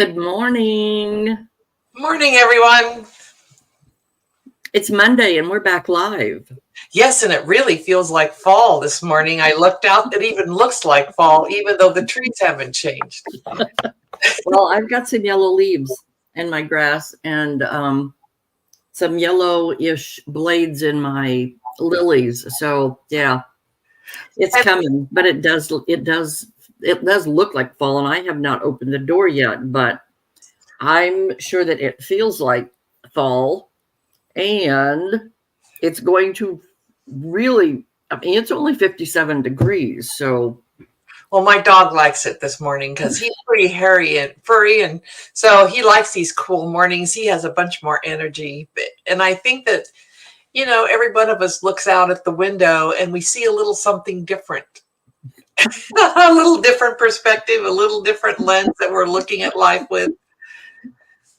Good morning. Morning, everyone. It's Monday and we're back live. Yes, and it really feels like fall this morning. I looked out, it even looks like fall, even though the trees haven't changed. Well, I've got some yellow leaves in my grass and some yellowish blades in my lilies. So yeah, it's coming, but it does look like fall, and I have not opened the door yet, but I'm sure that it feels like fall, and it's going to really, I mean, it's only 57 degrees. So, Well, my dog likes it this morning because he's pretty hairy and furry, and so he likes these cool mornings. He has a bunch more energy. And I think that, every one of us looks out at the window and we see a little something different. A little different perspective, a little different lens that we're looking at life with.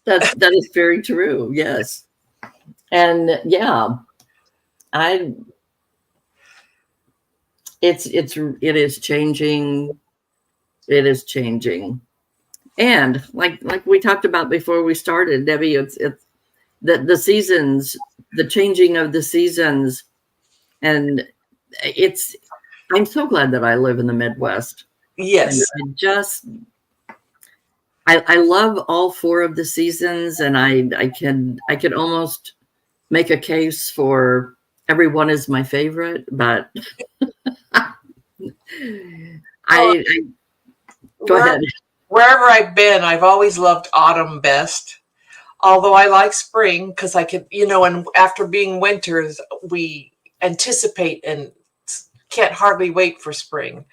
that is very true. Yes. And yeah, it is changing. It is changing. And like we talked about before we started, Debbie, it's the seasons, the changing of the seasons. And I'm so glad that I live in the Midwest. Yes. And I love all four of the seasons, and I could almost make a case for every one is my favorite, but I go ahead. Wherever I've been, I've always loved autumn best. Although I like spring because I could, and after being winters, we anticipate and can't hardly wait for spring.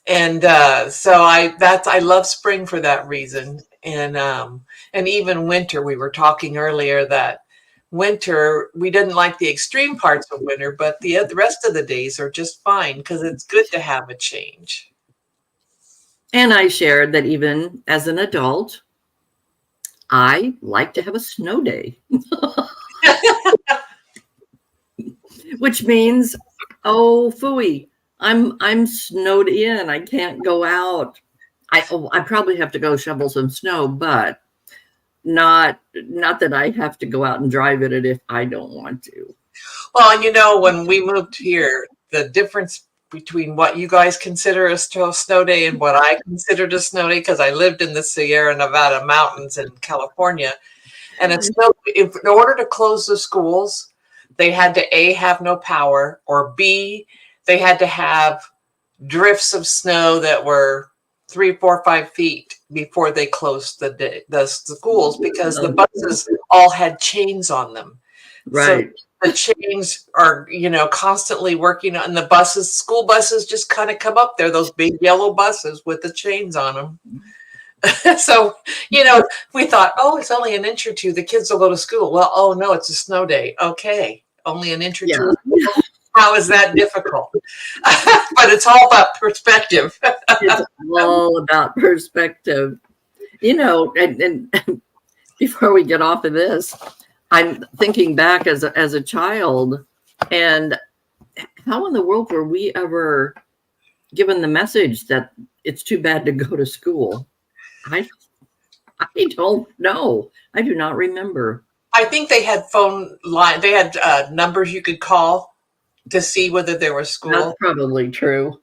And so I love spring for that reason. And even winter, we were talking earlier that winter, we didn't like the extreme parts of winter, but the rest of the days are just fine because it's good to have a change. And I shared that even as an adult, I like to have a snow day. Which means, oh, phooey, I'm snowed in. I can't go out. I probably have to go shovel some snow, but not that I have to go out and drive in it if I don't want to. Well, when we moved here, the difference between what you guys consider a snow day and what I considered a snow day, because I lived in the Sierra Nevada mountains in California, and in order to close the schools, they had to A, have no power, or B, they had to have drifts of snow that were 3, 4, 5 feet before they closed the schools, because the buses all had chains on them. Right. So the chains are, constantly working on the buses. School buses just kind of come up there, those big yellow buses with the chains on them. So, we thought, oh, it's only an inch or two. The kids will go to school. Well, oh, no, it's a snow day. Okay, only an inch or two. How is that difficult? But it's all about perspective. It's all about perspective. And before we get off of this, I'm thinking back as a child, and how in the world were we ever given the message that it's too bad to go to school? I don't know. I do not remember. I think they had phone line. They had numbers you could call to see whether there was school. That's probably true.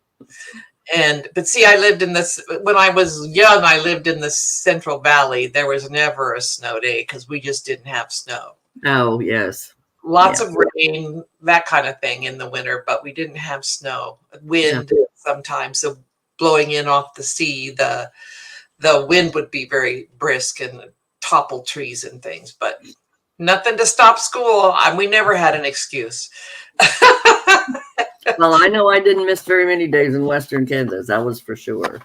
But see, I lived in this, when I was young, I lived in the Central Valley. There was never a snow day because we just didn't have snow. Oh, yes. Lots of rain, that kind of thing in the winter, but we didn't have snow. Wind sometimes, so blowing in off the sea, the wind would be very brisk and topple trees and things, but nothing to stop school. We never had an excuse. Well, I know I didn't miss very many days in Western Kansas. That was for sure.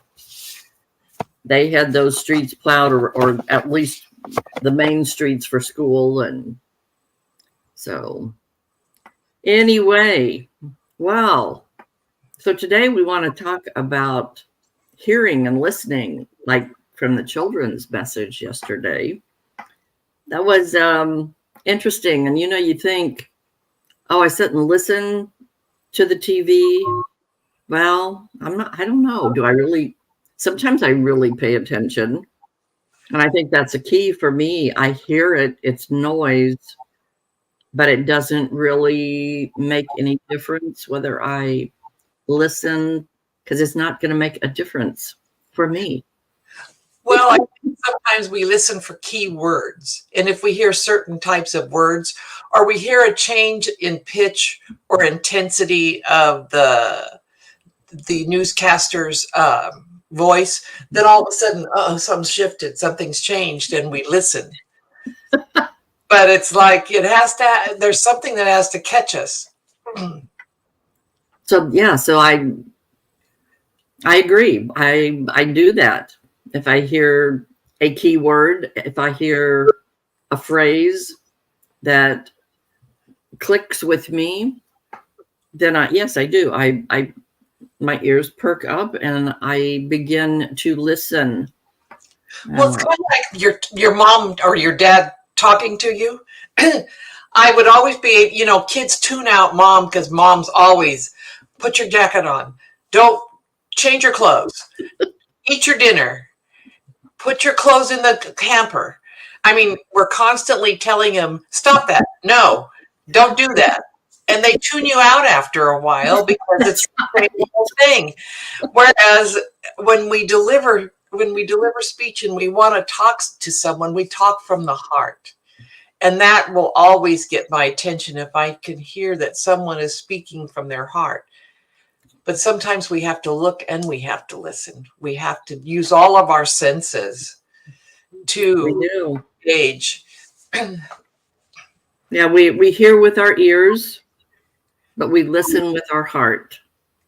They had those streets plowed, or at least the main streets for school. And so anyway, wow. So today we want to talk about hearing and listening, like from the children's message yesterday. That was interesting. And you think, oh, I sit and listen to the TV. Well, I don't know. Do I really? Sometimes I really pay attention. And I think that's a key for me. I hear it, it's noise, but it doesn't really make any difference whether I listen, because it's not going to make a difference for me. Well, I think sometimes we listen for key words. And if we hear certain types of words, or we hear a change in pitch or intensity of the newscaster's voice, then all of a sudden, something's shifted, something's changed, and we listen. But it's like there's something that has to catch us. So yeah, so I agree. I do that. If I hear a key word, if I hear a phrase that clicks with me, then yes, I do. I my ears perk up and I begin to listen. Well, it's kind of like your mom or your dad talking to you. I would always be, kids tune out mom because mom's always put your jacket on. Don't change your clothes. Eat your dinner. Put your clothes in the hamper. I mean, we're constantly telling them, stop that. No, don't do that. And they tune you out after a while because it's the same whole thing. Whereas when we deliver speech and we want to talk to someone, we talk from the heart. And that will always get my attention if I can hear that someone is speaking from their heart. But sometimes we have to look and we have to listen. We have to use all of our senses to engage. Yeah, we hear with our ears, but we listen with our heart.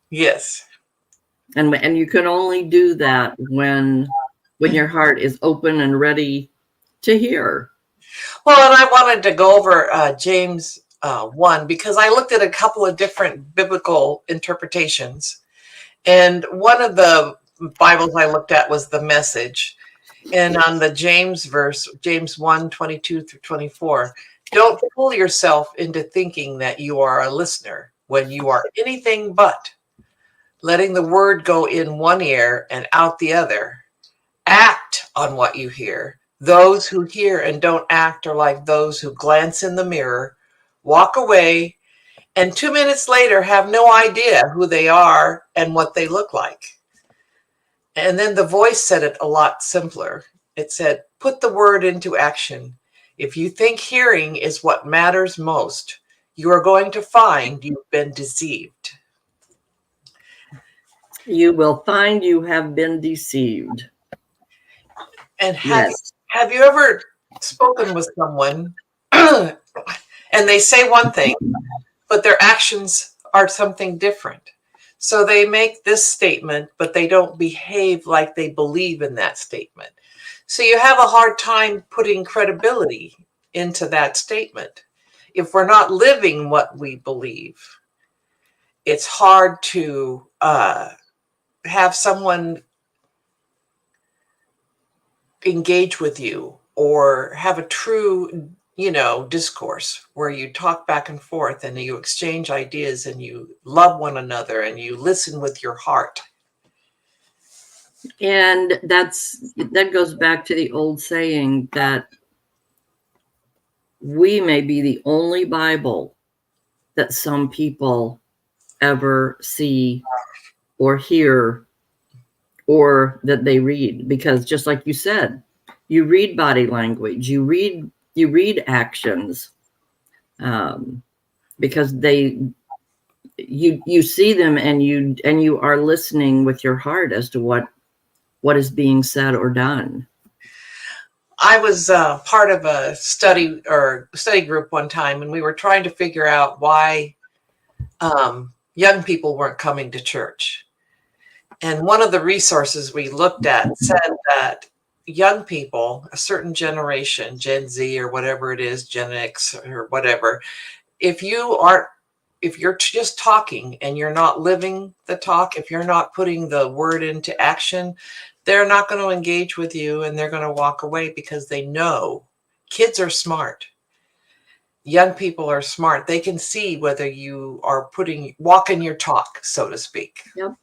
Yes. And you can only do that when your heart is open and ready to hear. Well, and I wanted to go over James 1 because I looked at a couple of different biblical interpretations. And one of the Bibles I looked at was the Message. And on the James verse, James 1, 22 through 24, don't fool yourself into thinking that you are a listener when you are anything but, letting the word go in one ear and out the other. Act on what you hear. Those who hear and don't act are like those who glance in the mirror, walk away, and 2 minutes later have no idea who they are and what they look like. And then the voice said it a lot simpler. It said, put the word into action. If you think hearing is what matters most, you are going to find you've been deceived. You will find you have been deceived. And have you ever spoken with someone and they say one thing, but their actions are something different? So they make this statement, but they don't behave like they believe in that statement. So you have a hard time putting credibility into that statement. If we're not living what we believe, it's hard to have someone engage with you or have a true discourse where you talk back and forth and you exchange ideas and you love one another and you listen with your heart. And that goes back to the old saying that we may be the only Bible that some people ever see or hear or that they read, because just like you said, you read body language, you read actions, because you see them and you are listening with your heart as to what is being said or done. I was part of a study group one time, and we were trying to figure out why young people weren't coming to church. And one of the resources we looked at said that young people, a certain generation, Gen Z or whatever it is, Gen X or whatever, if you're just talking and you're not living the talk, if you're not putting the word into action, they're not going to engage with you and they're going to walk away because they know kids are smart. Young people are smart. They can see whether you are walking your talk, so to speak. Yep.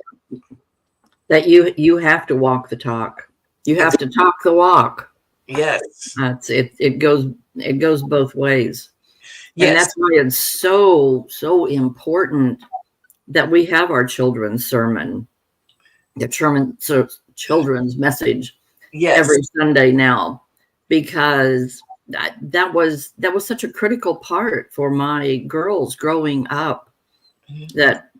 That you have to walk the talk. You have to talk the walk. Yes. It goes both ways. And Yes. that's why it's so important that we have our children's sermon, children's message Yes. every Sunday now, because that was such a critical part for my girls growing up, that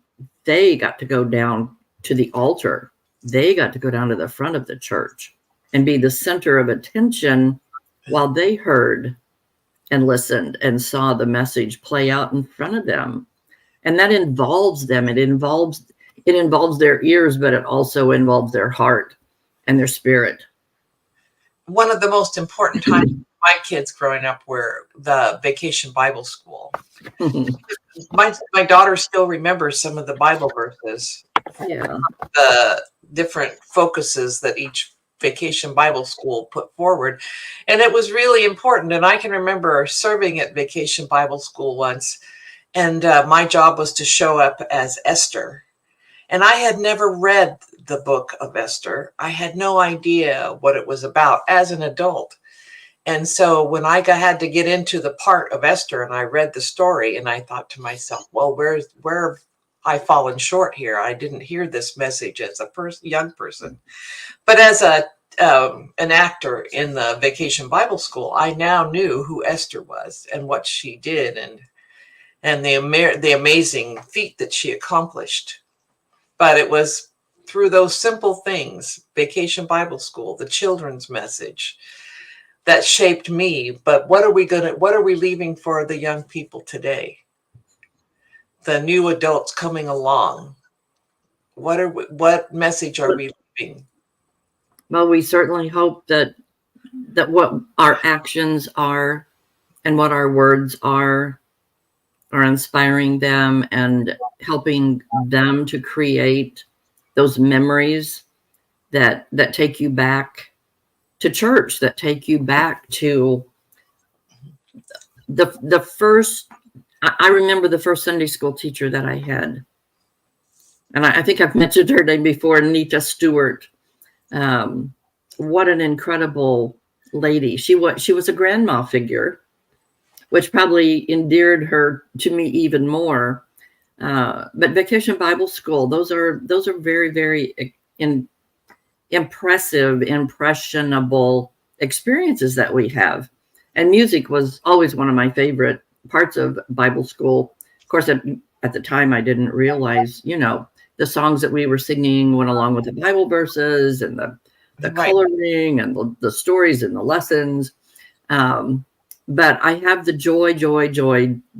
they got to go down to the altar. They got to go down to the front of the church and be the center of attention while they heard and listened and saw the message play out in front of them. And that involves them. It involves their ears, but it also involves their heart and their spirit. One of the most important times for my kids growing up were the vacation Bible school. My daughter still remembers some of the Bible verses, Yeah. the different focuses that each vacation Bible school put forward. And it was really important. And I can remember serving at vacation Bible school once, and my job was to show up as Esther. And I had never read the book of Esther. I had no idea what it was about as an adult. And so when I had to get into the part of Esther and I read the story, and I thought to myself, well, where have I fallen short here? I didn't hear this message as a young person. But as an actor in the Vacation Bible School, I now knew who Esther was and what she did, and the amazing feat that she accomplished. But it was through those simple things, Vacation Bible School, the children's message, that shaped me. But what are we leaving for the young people today? The new adults coming along. What message are we leaving? Well, we certainly hope that what our actions are and what our words are inspiring them and helping them to create those memories that take you back to church, that take you back to the first. I remember the first Sunday school teacher that I had, and I think I've mentioned her name before, Nita Stewart. What an incredible lady. She was a grandma figure, which probably endeared her to me even more. But Vacation Bible School, those are very, very impressive, impressionable experiences that we have. And music was always one of my favorite parts of Bible school. Of course, at the time, I didn't realize, the songs that we were singing went along with the Bible verses and the Right. coloring and the stories and the lessons. But I have the joy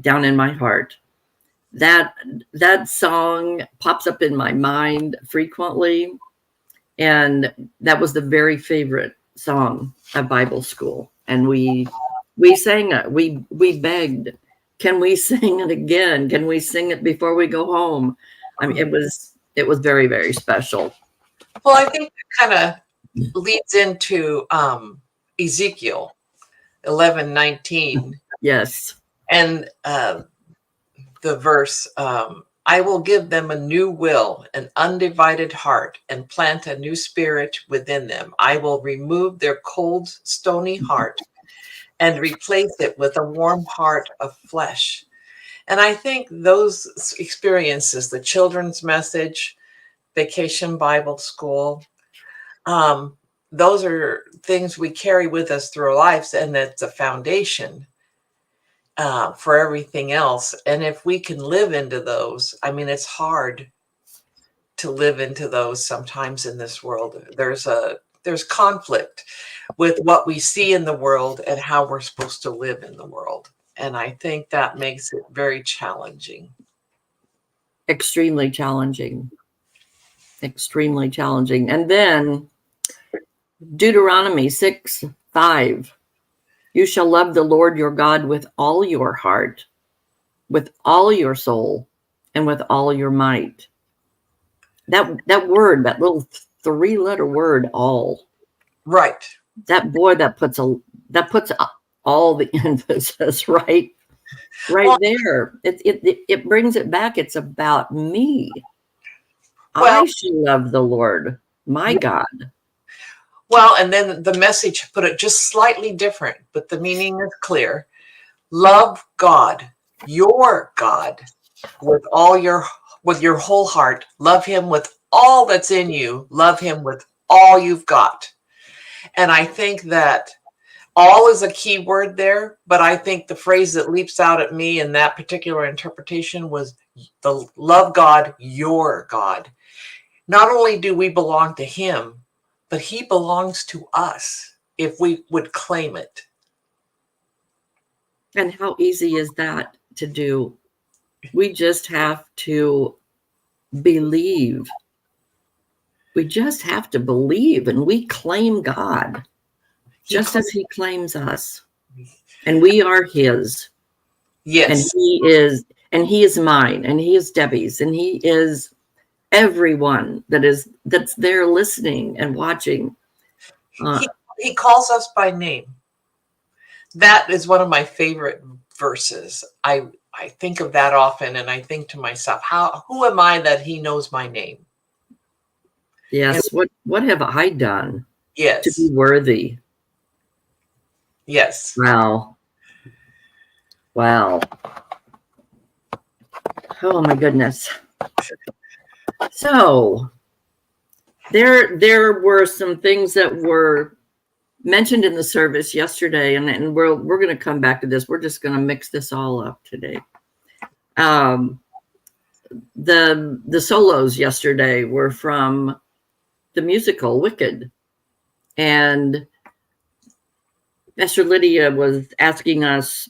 down in my heart. That song pops up in my mind frequently. And that was the very favorite song at Bible school. And we sang it. We begged, can we sing it again? Can we sing it before we go home? I mean, it was very, very special. Well, I think that kind of leads into Ezekiel 11:19. Yes. And the verse, I will give them a new will, an undivided heart, and plant a new spirit within them. I will remove their cold, stony heart and replace it with a warm heart of flesh. And I think those experiences, the children's message, Vacation Bible School, those are things we carry with us through our lives, and it's a foundation for everything else. And if we can live into those, I mean, it's hard to live into those sometimes in this world. There's conflict with what we see in the world and how we're supposed to live in the world. And I think that makes it very challenging. Extremely challenging. Extremely challenging. And then Deuteronomy 6:5. You shall love the Lord your God with all your heart, with all your soul, and with all your might. That word, that little 3-letter word, all. Right. That puts all the emphasis right Well, there. It brings it back. It's about me. Well, I shall love the Lord, my God. Well, and then the message put it just slightly different, but the meaning is clear. Love God, your God, with your whole heart. Love him with all that's in you. Love him with all you've got. And I think that all is a key word there, but I think the phrase that leaps out at me in that particular interpretation was the love God, your God. Not only do we belong to him, but he belongs to us if we would claim it. And how easy is that to do? We just have to believe. We just have to believe, and we claim God just as he claims us. And we are his. Yes. And he is mine, and he is Debbie's, and he is everyone that's there listening and watching. He calls us by name. That is one of my favorite verses. I think of that often, and I think to myself, who am I that he knows my name? Yes. And what have I done to be worthy? Yes. Wow. Oh my goodness. So there were some things that were mentioned in the service yesterday, and we're going to come back to this. We're just going to mix this all up today. The solos yesterday were from the musical Wicked, and Pastor Lydia was asking us,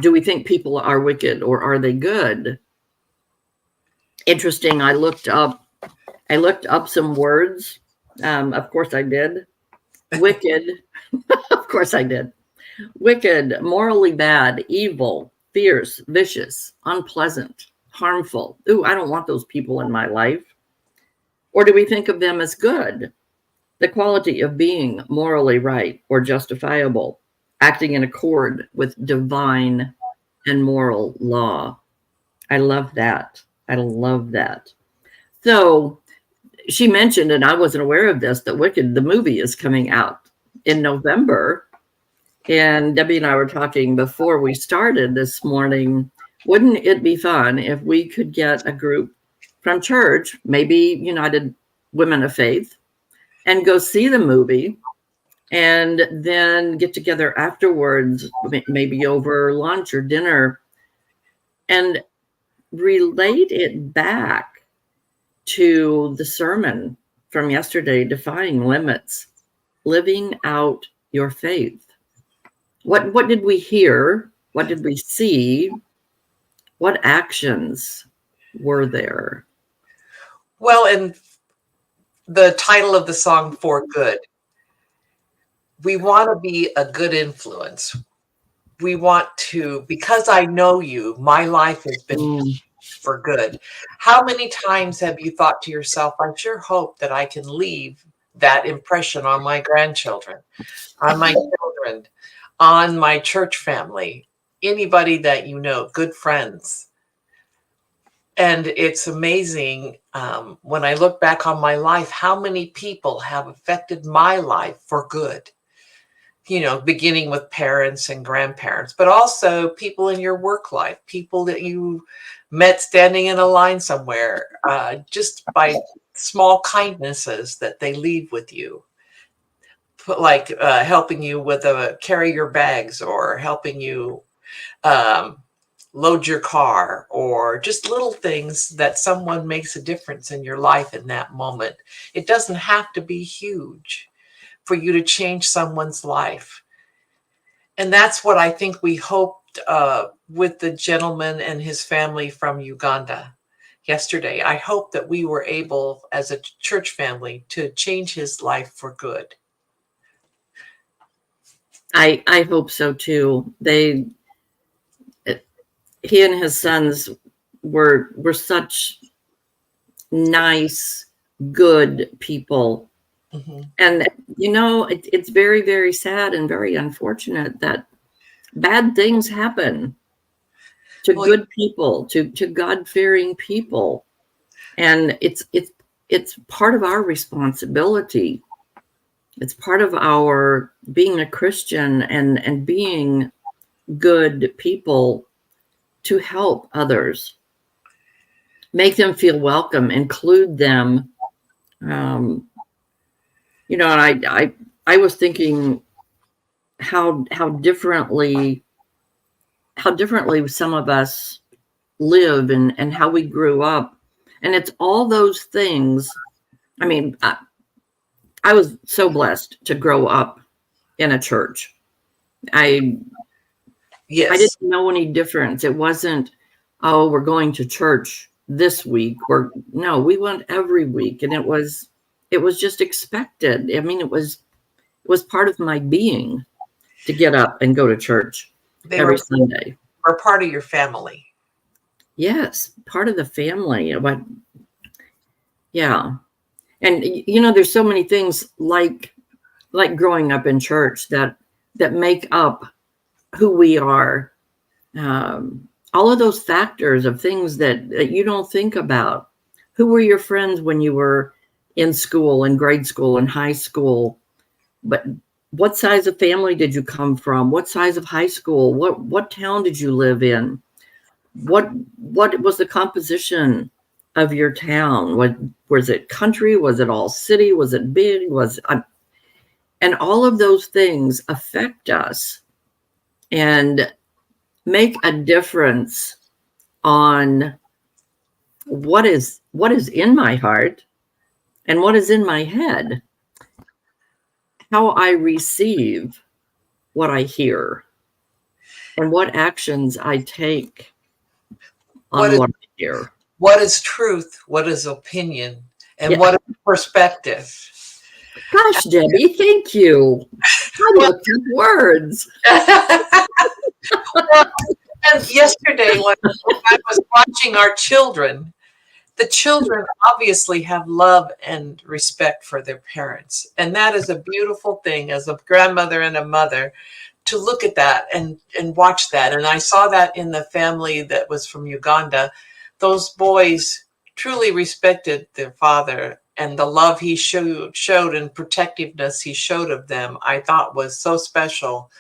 do we think people are wicked or are they good? Interesting. I looked up some words. Of course I did. Wicked. Of course I did. Wicked, morally bad, evil, fierce, vicious, unpleasant, harmful. Ooh, I don't want those people in my life. Or do we think of them as good? The quality of being morally right or justifiable, acting in accord with divine and moral law. I love that. I love that. So she mentioned, and I wasn't aware of this, that Wicked, the movie, is coming out in November. And Debbie and I were talking before we started this morning. Wouldn't it be fun if we could get a group from church, maybe United Women of Faith, and go see the movie and then get together afterwards, maybe over lunch or dinner, and relate it back to the sermon from yesterday, Defying Limits, living out your faith. What did we hear? What did we see? What actions were there? Well, and the title of the song, For Good. We want to be a good influence. We want to, because I know you, my life has been for good. How many times have you thought to yourself, I sure hope that I can leave that impression on my grandchildren, on my children, on my church family, anybody that you know, good friends. And it's amazing when I look back on my life, how many people have affected my life for good. Beginning with parents and grandparents, but also people in your work life, people that you met standing in a line somewhere, just by small kindnesses that they leave with you. Like helping you with carry your bags, or helping you load your car, or just little things that someone makes a difference in your life in that moment. It doesn't have to be huge for you to change someone's life. And that's what I think we hoped with the gentleman and his family from Uganda yesterday. I hope that we were able, as a church family, to change his life for good. I hope so too. He and his sons were such nice, good people. Mm-hmm. And it's very, very sad and very unfortunate that bad things happen to good people, to God-fearing people, and it's part of our responsibility It's part of our being a Christian and being good people to help others, make them feel welcome, include them. You know, and I was thinking how differently some of us live and how we grew up, and it's all those things. I mean, I was so blessed to grow up in a church. I Yes. didn't know any difference. It wasn't, oh, we're going to church this week, or no, we went every week, and it was just expected. I mean, it was part of my being to get up and go to church They every Sunday. were part of your family. Yes, part of the family. But yeah, and you know, there's so many things like growing up in church that make up who we are. All of those factors of things that you don't think about. Who were your friends when you were in school, in grade school, in high school? But what size of family did you come from? What size of high school? What town did you live in? What was the composition of your town? What was it? Country? Was it all city? Was it big? And all of those things affect us and make a difference on what is in my heart and what is in my head, how I receive what I hear, and what actions I take on what I hear. What is truth? What is opinion? And Yeah. what is perspective? Gosh, Debbie, thank you. I looked up words. Well, and yesterday when I was watching our children, the children obviously have love and respect for their parents. And that is a beautiful thing as a grandmother and a mother to look at that and watch that. And I saw that in the family that was from Uganda. Those boys truly respected their father, and the love he showed and protectiveness he showed of them, I thought was so special.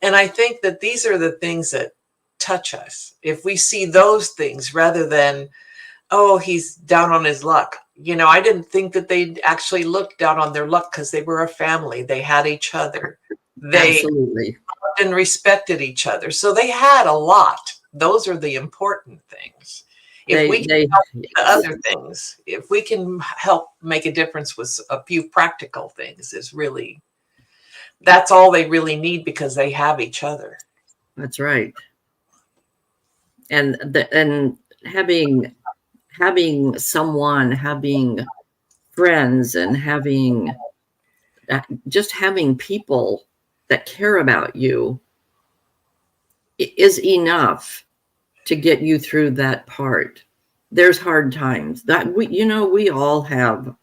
And I think that these are the things that touch us. If we see those things rather than, oh, he's down on his luck. You know, I didn't think that they actually looked down on their luck because they were a family. They had each other. They Absolutely. loved and respected each other. So they had a lot. Those are the important things. If we can help the other things, if we can help make a difference with a few practical things, is really, that's all they really need because they have each other. That's right. And having someone, having friends, and having people that care about you is enough to get you through that part. There's hard times that we all have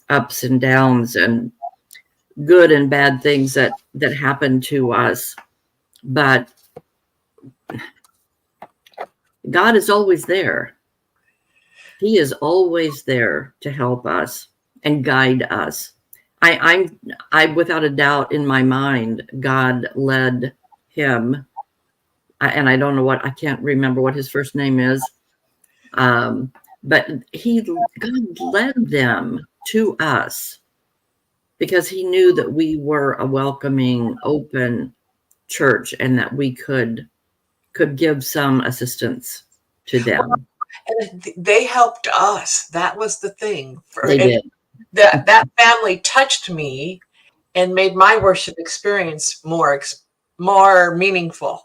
ups and downs and good and bad things that happen to us, but God is always there. He is always there to help us and guide us. I without a doubt in my mind, God led him, and I can't remember what his first name is, but God led them to us because he knew that we were a welcoming, open church and that we could give some assistance to them. And they helped us. That was the thing. They did. That family touched me and made my worship experience more meaningful.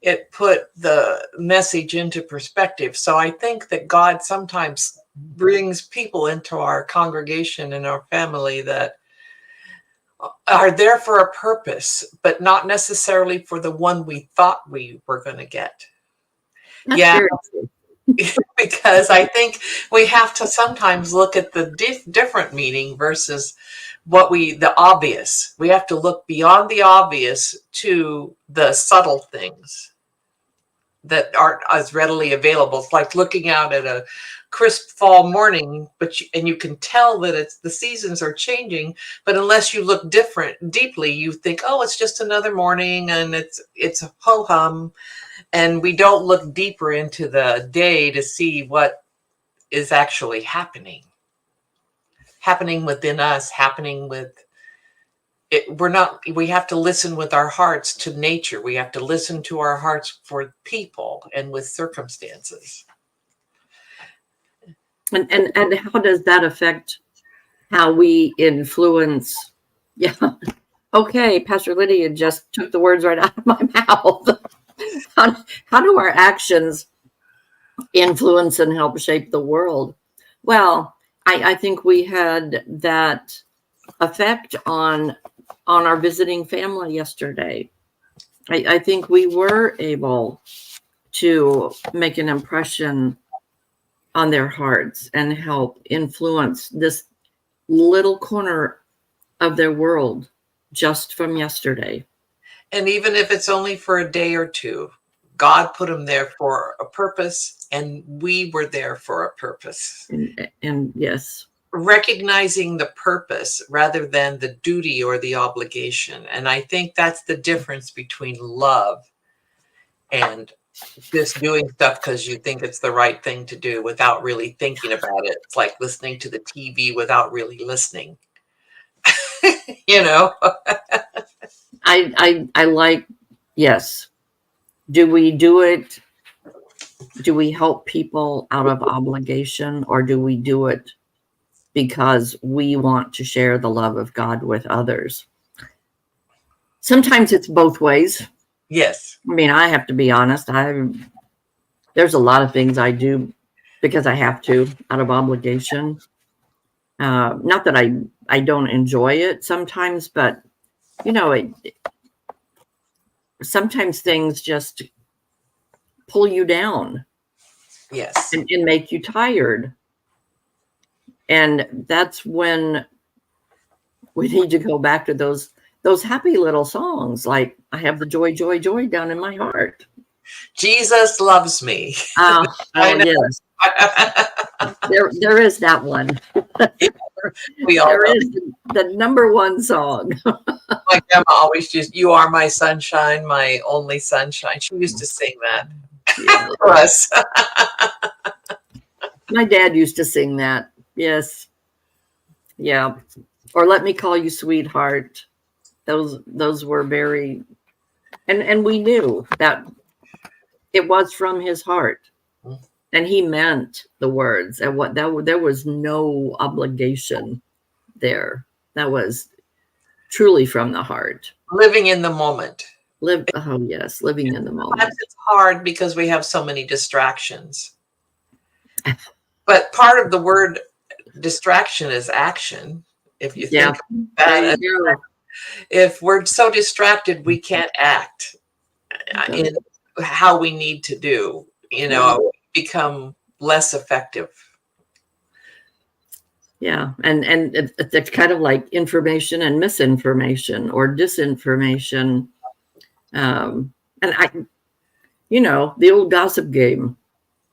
It put the message into perspective. So I think that God sometimes brings people into our congregation and our family that are there for a purpose, but not necessarily for the one we thought we were going to get. That's yeah. Because I think we have to sometimes look at the different meaning versus the obvious. We have to look beyond the obvious to the subtle things that aren't as readily available. It's like looking out at a crisp fall morning, and you can tell that it's the seasons are changing, but unless you look deeply, you think, oh, it's just another morning and it's a ho-hum, and we don't look deeper into the day to see what is actually happening within us, happening with it. We have to listen with our hearts to nature. We have to listen to our hearts for people and with circumstances. And how does that affect how we influence? Yeah. Okay, Pastor Lydia just took the words right out of my mouth. How do our actions influence and help shape the world? Well, I think we had that effect on our visiting family yesterday. I think we were able to make an impression on their hearts and help influence this little corner of their world just from yesterday. And even if it's only for a day or two, God put them there for a purpose, and we were there for a purpose. And yes, recognizing the purpose rather than the duty or the obligation. And I think that's the difference between love and just doing stuff because you think it's the right thing to do without really thinking about it. It's like listening to the TV without really listening. You know? I like, yes. Do we do it? Do we help people out of obligation, or do we do it because we want to share the love of God with others? Sometimes it's both ways. Yes. I mean, I have to be honest. There's a lot of things I do because I have to, out of obligation. Not that I don't enjoy it sometimes, but you know, sometimes things just pull you down. Yes. And make you tired. And that's when we need to go back to those happy little songs, like I have the joy, joy, joy down in my heart. Jesus loves me. Oh, yes. There is that one. We all there is the number one song. My grandma always used, "You are my sunshine, my only sunshine." She used to sing that for us. My dad used to sing that. Yes. Yeah. Or "Let Me Call You Sweetheart." Those were very, and we knew that it was from his heart, and he meant the words, and there was no obligation there. That was truly from the heart. Living in the moment. Oh yes, living in the moment. Sometimes it's hard because we have so many distractions. But part of the word distraction is action. If you think that, if we're so distracted, we can't act in how we need to do, become less effective. Yeah. And it's kind of like information and misinformation or disinformation. And the old gossip game.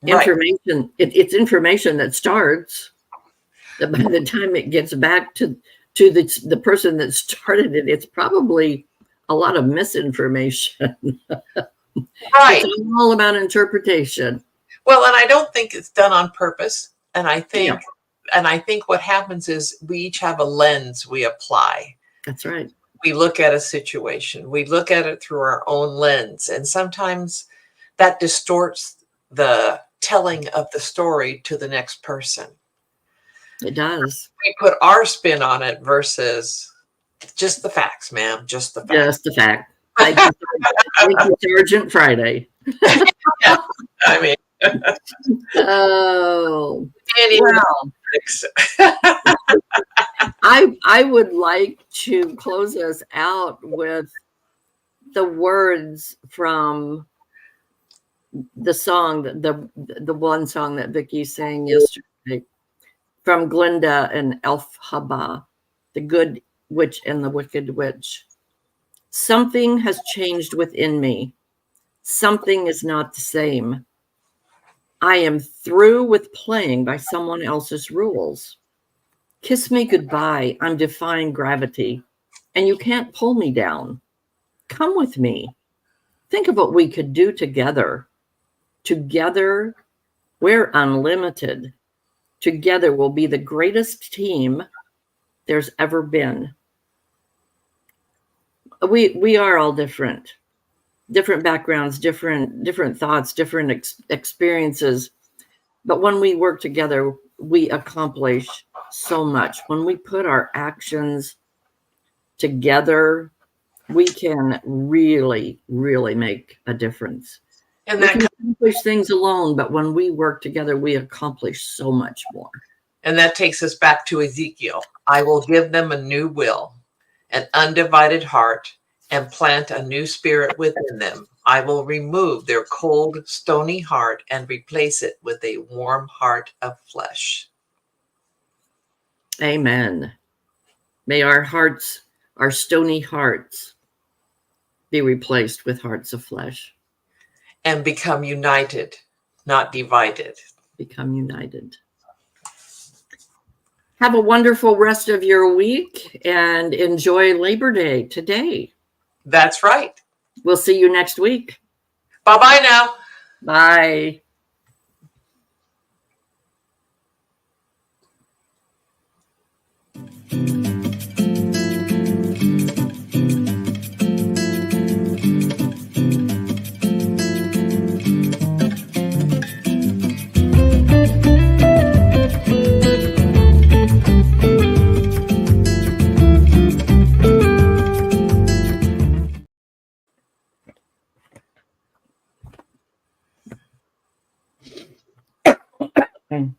Information, it's information that starts, that by the time it gets back to the person that started it, it's probably a lot of misinformation. Right. It's all about interpretation. Well, and I don't think it's done on purpose. And I think what happens is we each have a lens we apply. That's right. We look at a situation, we look at it through our own lens, and sometimes that distorts the telling of the story to the next person. It does. We put our spin on it versus just the facts, ma'am. Just the facts. Just the fact. Thank you, Sergeant Friday. Yeah, I mean. Oh. Wow. I would like to close us out with the words from the song, the one song that Vicki sang yesterday, from Glinda and Elphaba, The Good Witch and the Wicked Witch. Something has changed within me. Something is not the same. I am through with playing by someone else's rules. Kiss me goodbye. I'm defying gravity, and you can't pull me down. Come with me. Think of what we could do together. Together, we're unlimited. Together, we'll be the greatest team there's ever been. We are all different backgrounds, different thoughts, different experiences. But when we work together, we accomplish so much. When we put our actions together, we can really, really make a difference. And we can accomplish things alone, but when we work together, we accomplish so much more. And that takes us back to Ezekiel. I will give them a new will, an undivided heart, and plant a new spirit within them. I will remove their cold, stony heart and replace it with a warm heart of flesh. Amen. May our hearts, our stony hearts, be replaced with hearts of flesh. And become united, not divided. Become united. Have a wonderful rest of your week and enjoy Labor Day today. That's right. We'll see you next week. Bye-bye now. Bye. Okay.